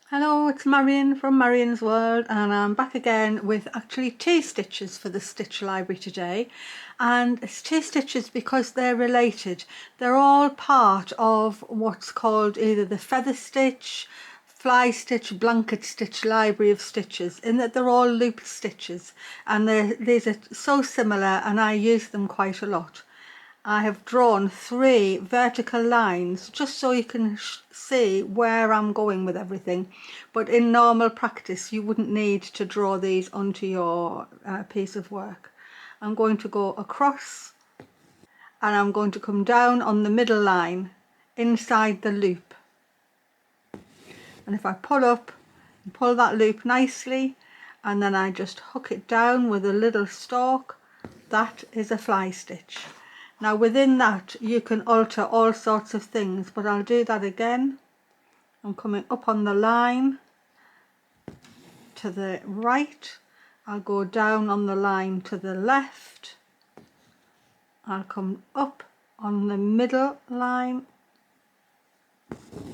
Hello, it's Marion from Marion's World, and I'm back again with actually two stitches for the stitch library today. And it's two stitches because they're related. They're all part of what's called either the feather stitch, fly stitch, blanket stitch library of stitches, in that they're all loop stitches, and these are so similar and I use them quite a lot. I have drawn 3 vertical lines just so you can see where I'm going with everything, but in normal practice you wouldn't need to draw these onto your piece of work. I'm going to go across and I'm going to come down on the middle line inside the loop, and if I pull up and pull that loop nicely and then I just hook it down with a little stalk, that is a fly stitch. Now within that you can alter all sorts of things, but I'll do that again. I'm coming up on the line to the right, I'll go down on the line to the left, I'll come up on the middle line,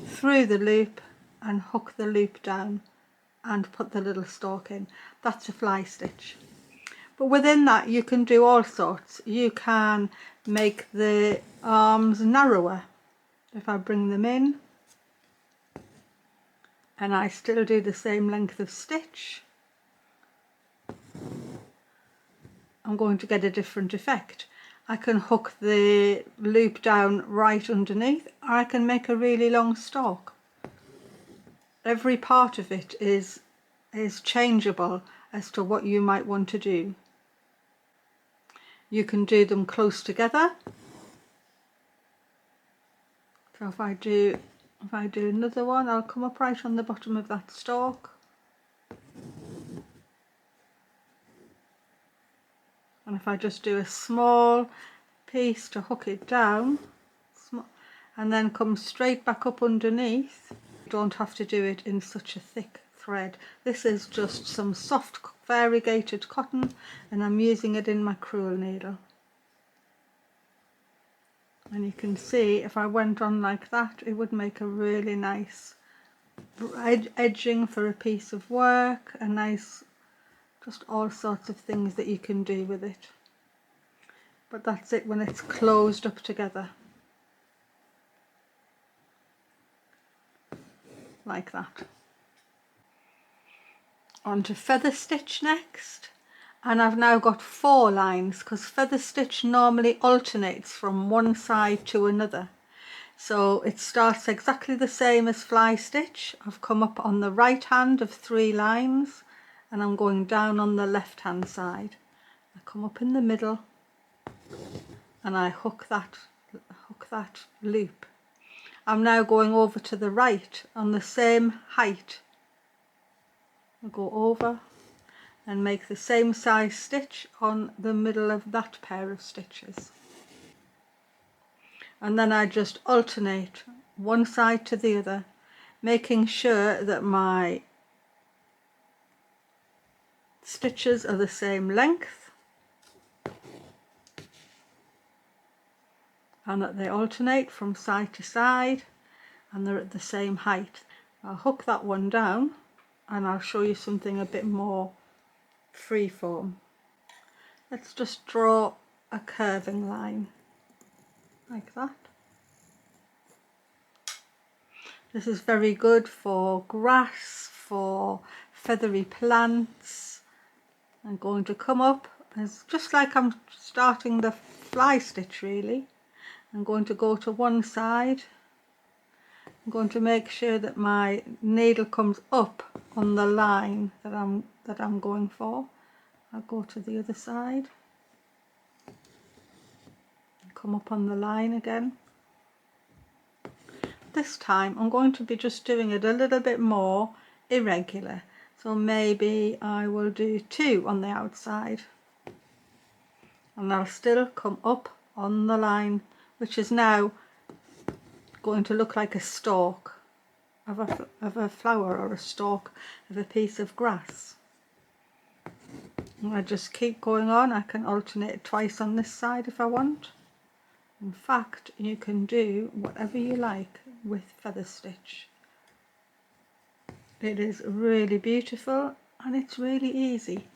through the loop and hook the loop down and put the little stalk in. That's a fly stitch. But within that you can do all sorts. You can make the arms narrower. If I bring them in and I still do the same length of stitch, I'm going to get a different effect. I can hook the loop down right underneath, or I can make a really long stalk. Every part of it is changeable as to what you might want to do. You can do them close together. So if I do another one, I'll come up right on the bottom of that stalk. And if I just do a small piece to hook it down, and then come straight back up underneath, you don't have to do it in such a thick thread. This is just some soft variegated cotton and I'm using it in my crewel needle. And you can see if I went on like that, it would make a really nice edging for a piece of work, a nice, just all sorts of things that you can do with it. But that's it when it's closed up together like that. On to feather stitch next, and I've now got 4 lines because feather stitch normally alternates from one side to another. So it starts exactly the same as fly stitch. I've come up on the right hand of 3 lines and I'm going down on the left hand side. I come up in the middle and I hook that loop. I'm now going over to the right on the same height. I'll go over and make the same size stitch on the middle of that pair of stitches. And then I just alternate one side to the other, making sure that my stitches are the same length and that they alternate from side to side and they're at the same height. I'll hook that one down and I'll show you something a bit more freeform. Let's just draw a curving line like that. This is very good for grass, for feathery plants. I'm going to come up as just like I'm starting the fly stitch really. I'm going to go to one side. I'm going to make sure that my needle comes up on the line that I'm going for. I'll go to the other side. Come up on the line again. This time I'm going to be just doing it a little bit more irregular. So maybe I will do 2 on the outside. And I'll still come up on the line, which is now going to look like a stalk of a flower or a stalk of a piece of grass. And I just keep going on. I can alternate twice on this side if I want. In fact, you can do whatever you like with feather stitch. It is really beautiful and it's really easy.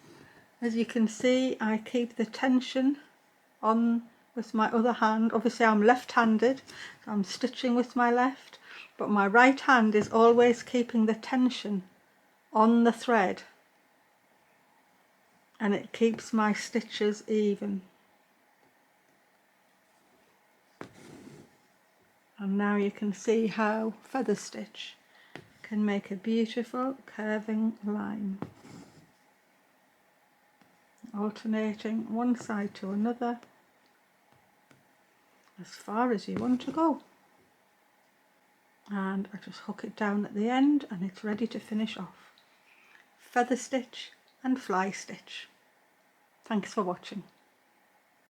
As you can see, I keep the tension on with my other hand. Obviously I'm left-handed, so I'm stitching with my left, but my right hand is always keeping the tension on the thread, and it keeps my stitches even. And now you can see how feather stitch can make a beautiful curving line, alternating one side to another as far as you want to go. And I just hook it down at the end and it's ready to finish off. Feather stitch and fly stitch. Thanks for watching.